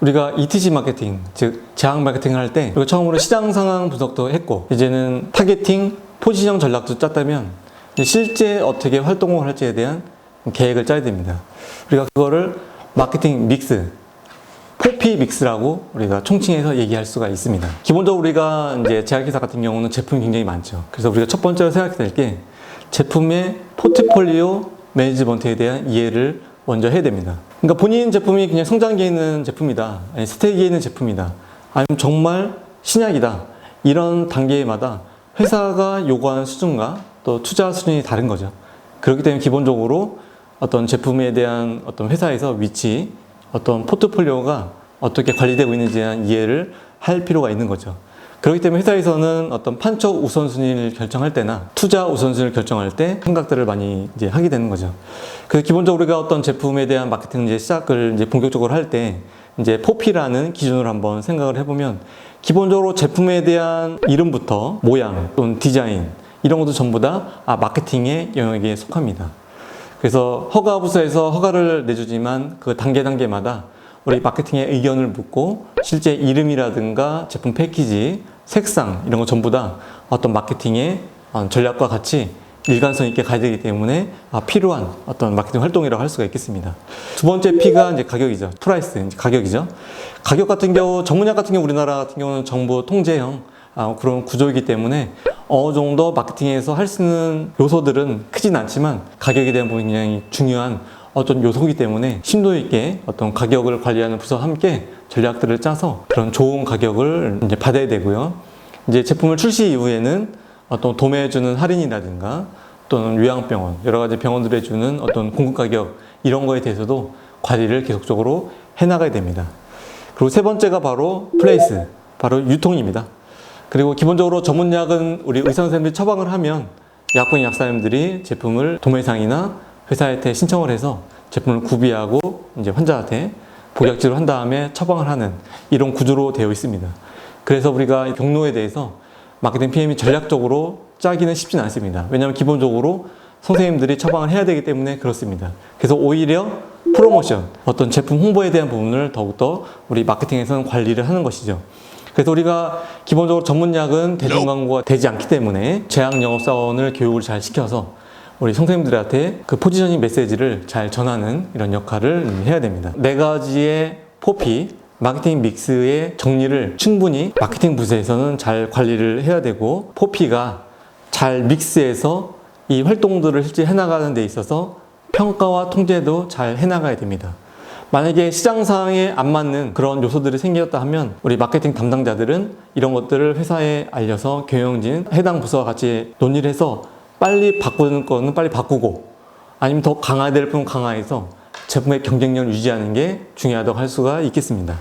우리가 ETG 마케팅, 즉 제약 마케팅을 할 때 처음으로 시장 상황 분석도 했고, 이제는 타겟팅, 포지션 전략도 짰다면 실제 어떻게 활동을 할지에 대한 계획을 짜야 됩니다. 우리가 그거를 마케팅 믹스, 4P 믹스라고 우리가 총칭해서 얘기할 수가 있습니다. 기본적으로 우리가 이제 제약회사 같은 경우는 제품이 굉장히 많죠. 그래서 우리가 첫 번째로 생각해야 될 게 제품의 포트폴리오 매니지먼트에 대한 이해를 먼저 해야 됩니다. 그러니까 본인 제품이 그냥 성장기에 있는 제품이다, 아니 스테이지에 있는 제품이다, 아니면 정말 신약이다, 이런 단계마다 회사가 요구하는 수준과 또 투자 수준이 다른 거죠. 그렇기 때문에 기본적으로 어떤 제품에 대한 어떤 회사에서 위치, 어떤 포트폴리오가 어떻게 관리되고 있는지에 대한 이해를 할 필요가 있는 거죠. 그렇기 때문에 회사에서는 어떤 판촉 우선순위를 결정할 때나 투자 우선순위를 결정할 때 생각들을 많이 이제 하게 되는 거죠. 그래서 기본적으로 우리가 어떤 제품에 대한 마케팅 이제 시작을 이제 본격적으로 할 때 이제 4P라는 기준으로 한번 생각을 해보면, 기본적으로 제품에 대한 이름부터 모양 또는 디자인, 이런 것도 전부 다 마케팅의 영역에 속합니다. 그래서 허가부서에서 허가를 내주지만 그 단계마다 우리 마케팅의 의견을 묻고 실제 이름이라든가 제품 패키지, 색상, 이런 거 전부 다 어떤 마케팅의 전략과 같이 일관성 있게 가야 되기 때문에 필요한 어떤 마케팅 활동이라고 할 수가 있겠습니다. 두 번째 P가 이제 가격이죠. 프라이스, 이제 가격이죠. 가격 같은 경우, 전문약 같은 경우 우리나라 같은 경우는 정부 통제형 그런 구조이기 때문에 어느 정도 마케팅에서 할 수 있는 요소들은 크진 않지만 가격에 대한 부분이 굉장히 중요한 어떤 요소이기 때문에 심도 있게 어떤 가격을 관리하는 부서와 함께 전략들을 짜서 그런 좋은 가격을 이제 받아야 되고요. 이제 제품을 출시 이후에는 어떤 도매해주는 할인이라든가 또는 요양병원, 여러 가지 병원들에 주는 어떤 공급 가격, 이런 거에 대해서도 관리를 계속적으로 해나가야 됩니다. 그리고 세 번째가 바로 플레이스, 바로 유통입니다. 그리고 기본적으로 전문약은 우리 의사 선생님들이 처방을 하면 약국인 약사님들이 제품을 도매상이나 회사한테 신청을 해서 제품을 구비하고 이제 환자한테 복약지로 한 다음에 처방을 하는 이런 구조로 되어 있습니다. 그래서 우리가 경로에 대해서 마케팅 PM이 전략적으로 짜기는 쉽지는 않습니다. 왜냐하면 기본적으로 선생님들이 처방을 해야 되기 때문에 그렇습니다. 그래서 오히려 프로모션, 어떤 제품 홍보에 대한 부분을 더욱더 우리 마케팅에서는 관리를 하는 것이죠. 그래서 우리가 기본적으로 전문약은 대중광고가 되지 않기 때문에 제약 영업사원을 교육을 잘 시켜서 우리 선생님들한테 그 포지셔닝 메시지를 잘 전하는 이런 역할을 해야 됩니다. 네 가지의 4P, 마케팅 믹스의 정리를 충분히 마케팅 부서에서는 잘 관리를 해야 되고, 4P가 잘 믹스해서 이 활동들을 실제 해나가는 데 있어서 평가와 통제도 잘 해나가야 됩니다. 만약에 시장 상황에 안 맞는 그런 요소들이 생겼다 하면 우리 마케팅 담당자들은 이런 것들을 회사에 알려서 경영진, 해당 부서와 같이 논의를 해서 빨리 바꾸는 거는 빨리 바꾸고, 아니면 더 강화될 부분 강화해서 제품의 경쟁력을 유지하는 게 중요하다고 할 수가 있겠습니다.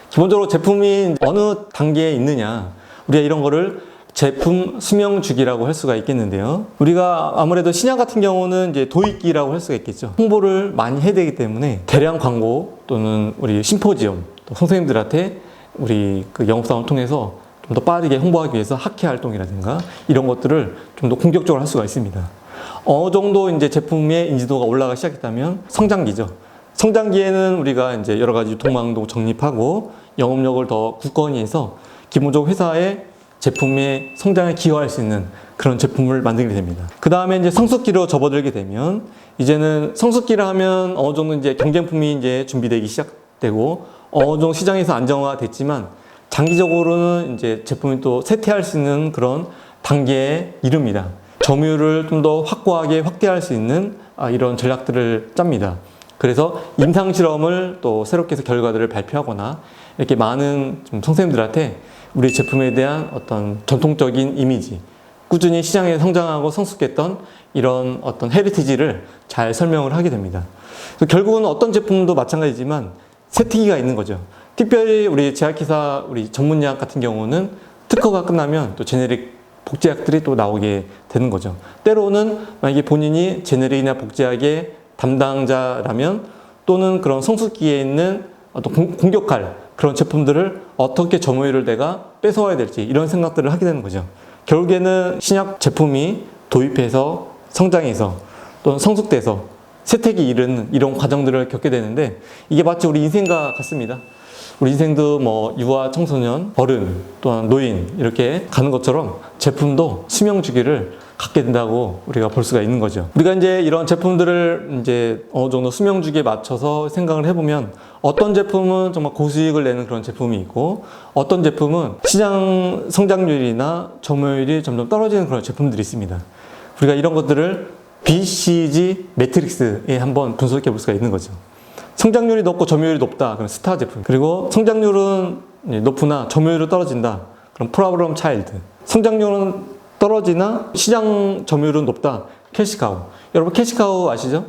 기본적으로 제품이 어느 단계에 있느냐, 우리가 이런 거를 제품 수명 주기라고 할 수가 있겠는데요. 우리가 아무래도 신약 같은 경우는 이제 도입기라고 할 수가 있겠죠. 홍보를 많이 해야 되기 때문에 대량 광고 또는 우리 심포지엄, 또 선생님들한테 우리 그 영업사원을 통해서 좀 더 빠르게 홍보하기 위해서 학회 활동이라든가 이런 것들을 좀 더 공격적으로 할 수가 있습니다. 어느 정도 이제 제품의 인지도가 올라가기 시작했다면 성장기죠. 성장기에는 우리가 이제 여러 가지 유통망도 정립하고 영업력을 더 굳건히 해서 기본적으로 회사의 제품의 성장에 기여할 수 있는 그런 제품을 만들게 됩니다. 그 다음에 이제 성숙기로 접어들게 되면, 이제는 성숙기를 하면 어느 정도 이제 경쟁품이 이제 준비되기 시작되고 어느 정도 시장에서 안정화됐지만 장기적으로는 이제 제품이 또 쇠퇴할 수 있는 그런 단계에 이릅니다. 점유율을 좀 더 확고하게 확대할 수 있는 이런 전략들을 짭니다. 그래서 임상실험을 또 새롭게 해서 결과들을 발표하거나 이렇게 많은 좀 선생님들한테 우리 제품에 대한 어떤 전통적인 이미지, 꾸준히 시장에 성장하고 성숙했던 이런 어떤 헤리티지를 잘 설명을 하게 됩니다. 결국은 어떤 제품도 마찬가지지만 세특기가 있는 거죠. 특별히 우리 제약회사, 우리 전문약 같은 경우는 특허가 끝나면 또 제네릭 복제약들이 또 나오게 되는 거죠. 때로는 만약에 본인이 제네릭이나 복제약의 담당자라면 또는 그런 성숙기에 있는 어떤 공격할 그런 제품들을 어떻게 점유율을 내가 뺏어와야 될지 이런 생각들을 하게 되는 거죠. 결국에는 신약 제품이 도입해서 성장해서 또는 성숙돼서 세택이 이른 이런 과정들을 겪게 되는데, 이게 마치 우리 인생과 같습니다. 우리 인생도 뭐 유아, 청소년, 어른, 또한 노인 이렇게 가는 것처럼 제품도 수명 주기를 갖게 된다고 우리가 볼 수가 있는 거죠. 우리가 이제 이런 제품들을 이제 어느 정도 수명 주기에 맞춰서 생각을 해보면 어떤 제품은 정말 고수익을 내는 그런 제품이 있고 어떤 제품은 시장 성장률이나 점유율이 점점 떨어지는 그런 제품들이 있습니다. 우리가 이런 것들을 BCG 매트릭스에 한번 분석해 볼 수가 있는 거죠. 성장률이 높고 점유율이 높다. 그럼 스타 제품. 그리고 성장률은 높으나 점유율이 떨어진다. 그럼 프로블럼 차일드. 성장률은 떨어지나 시장 점유율은 높다. 캐시카우. 여러분 캐시카우 아시죠?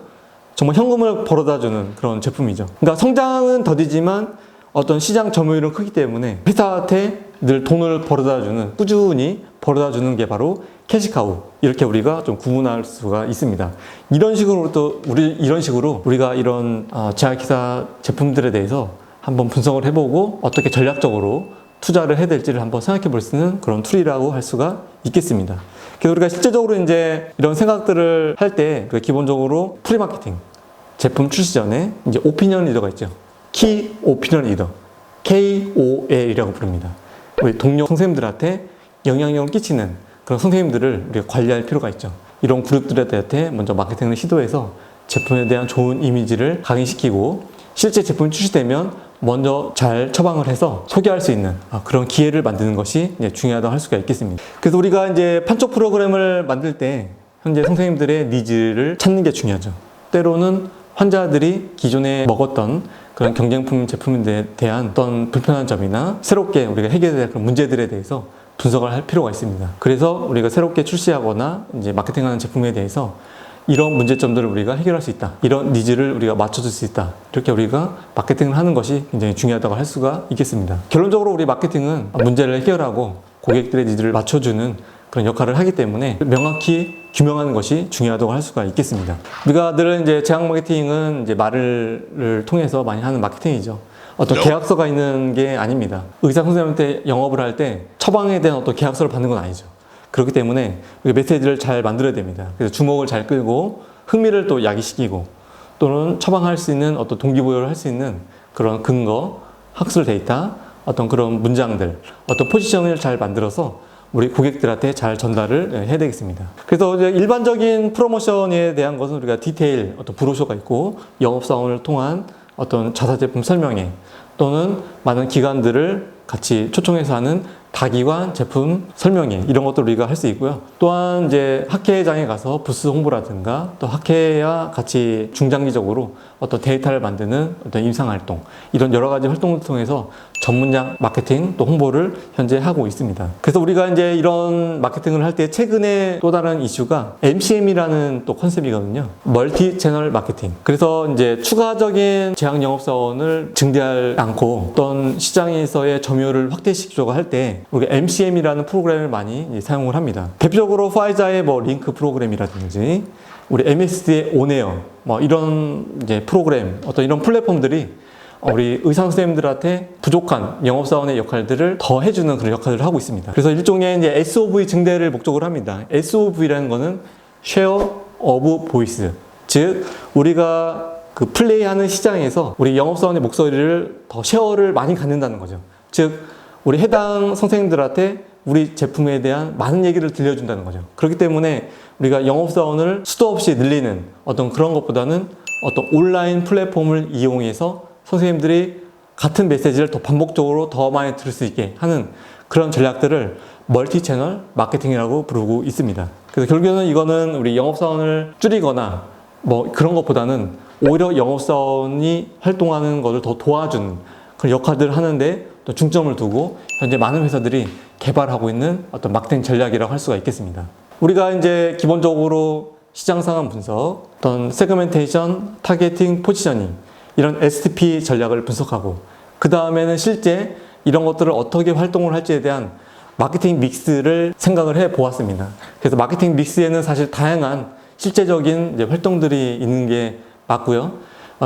정말 현금을 벌어다주는 그런 제품이죠. 그러니까 성장은 더디지만 어떤 시장 점유율은 크기 때문에 회사한테 늘 돈을 벌어다주는, 꾸준히 벌어다주는 게 바로 캐시카우. 이렇게 우리가 좀 구분할 수가 있습니다. 이런 식으로 우리가 이런 제약회사 제품들에 대해서 한번 분석을 해보고 어떻게 전략적으로 투자를 해야 될지를 한번 생각해 볼 수 있는 그런 툴이라고 할 수가 있겠습니다. 그래서 우리가 실제적으로 이제 이런 생각들을 할 때 기본적으로 프리마케팅, 제품 출시 전에 이제 오피니언 리더가 있죠. 키 오피니언 리더, KOL이라고 부릅니다. 우리 동료 선생님들한테 영향력을 끼치는 그런 선생님들을 우리가 관리할 필요가 있죠. 이런 그룹들한테 먼저 마케팅을 시도해서 제품에 대한 좋은 이미지를 각인시키고 실제 제품이 출시되면 먼저 잘 처방을 해서 소개할 수 있는 그런 기회를 만드는 것이 중요하다고 할 수가 있겠습니다. 그래서 우리가 이제 판촉 프로그램을 만들 때 현재 선생님들의 니즈를 찾는 게 중요하죠. 때로는 환자들이 기존에 먹었던 그런 경쟁품 제품에 대한 어떤 불편한 점이나 새롭게 우리가 해결해야 될 그런 문제들에 대해서 분석을 할 필요가 있습니다. 그래서 우리가 새롭게 출시하거나 이제 마케팅하는 제품에 대해서 이런 문제점들을 우리가 해결할 수 있다. 이런 니즈를 우리가 맞춰줄 수 있다. 이렇게 우리가 마케팅을 하는 것이 굉장히 중요하다고 할 수가 있겠습니다. 결론적으로 우리 마케팅은 문제를 해결하고 고객들의 니즈를 맞춰주는 그런 역할을 하기 때문에 명확히 규명하는 것이 중요하다고 할 수가 있겠습니다. 우리가 늘 이제 제약 마케팅은 이제 말을 통해서 많이 하는 마케팅이죠. 어떤 계약서가 있는 게 아닙니다. 의사 선생님한테 영업을 할 때 처방에 대한 어떤 계약서를 받는 건 아니죠. 그렇기 때문에 메시지를 잘 만들어야 됩니다. 그래서 주목을 잘 끌고 흥미를 또 야기시키고 또는 처방할 수 있는 어떤 동기부여를 할 수 있는 그런 근거, 학술 데이터, 어떤 그런 문장들, 어떤 포지션을 잘 만들어서 우리 고객들한테 잘 전달을 해야 되겠습니다. 그래서 이제 일반적인 프로모션에 대한 것은 우리가 디테일, 어떤 브로셔가 있고 영업사원을 통한 어떤 자사제품 설명회 또는 많은 기관들을 같이 초청해서 하는 다기관 제품 설명회 이런 것도 우리가 할 수 있고요. 또한 이제 학회장에 가서 부스 홍보라든가 또 학회와 같이 중장기적으로 어떤 데이터를 만드는 어떤 임상활동 이런 여러 가지 활동을 통해서 전문약 마케팅 또 홍보를 현재 하고 있습니다. 그래서 우리가 이제 이런 마케팅을 할 때 최근에 또 다른 이슈가 MCM이라는 또 컨셉이거든요. 멀티 채널 마케팅. 그래서 이제 추가적인 제약 영업사원을 증대하지 않고 어떤 시장에서의 점유율을 확대시키려고 할 때 우리가 MCM이라는 프로그램을 많이 사용을 합니다. 대표적으로 화이자의 뭐 링크 프로그램이라든지 우리 MSD의 온에어 뭐 이런 이제 프로그램 어떤 이런 플랫폼들이 우리 의사 선생님들한테 부족한 영업사원의 역할들을 더 해주는 그런 역할을 하고 있습니다. 그래서 일종의 이제 SOV 증대를 목적으로 합니다. SOV라는 거는 Share of Voice. 즉, 우리가 그 플레이하는 시장에서 우리 영업사원의 목소리를 더 쉐어를 많이 갖는다는 거죠. 즉, 우리 해당 선생님들한테 우리 제품에 대한 많은 얘기를 들려준다는 거죠. 그렇기 때문에 우리가 영업사원을 수도 없이 늘리는 어떤 그런 것보다는 어떤 온라인 플랫폼을 이용해서 선생님들이 같은 메시지를 더 반복적으로 더 많이 들을 수 있게 하는 그런 전략들을 멀티 채널 마케팅이라고 부르고 있습니다. 그래서 결국에는 이거는 우리 영업사원을 줄이거나 뭐 그런 것보다는 오히려 영업사원이 활동하는 것을 더 도와주는 그런 역할들을 하는데 또 중점을 두고 현재 많은 회사들이 개발하고 있는 어떤 마케팅 전략이라고 할 수가 있겠습니다. 우리가 이제 기본적으로 시장 상황 분석, 어떤 세그멘테이션, 타겟팅, 포지셔닝 이런 STP 전략을 분석하고 그 다음에는 실제 이런 것들을 어떻게 활동을 할지에 대한 마케팅 믹스를 생각을 해 보았습니다. 그래서 마케팅 믹스에는 사실 다양한 실제적인 이제 활동들이 있는 게 맞고요.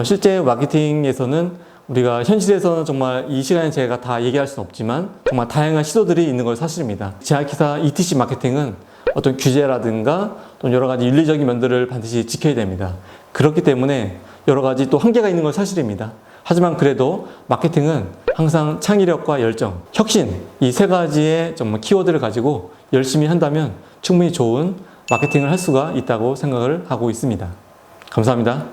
실제 마케팅에서는 우리가 현실에서는 정말 이 시간에 제가 다 얘기할 수는 없지만 정말 다양한 시도들이 있는 걸 사실입니다. 제약회사 ETC 마케팅은 어떤 규제라든가 또 여러 가지 윤리적인 면들을 반드시 지켜야 됩니다. 그렇기 때문에 여러 가지 또 한계가 있는 건 사실입니다. 하지만 그래도 마케팅은 항상 창의력과 열정, 혁신 이 세 가지의 정말 키워드를 가지고 열심히 한다면 충분히 좋은 마케팅을 할 수가 있다고 생각을 하고 있습니다. 감사합니다.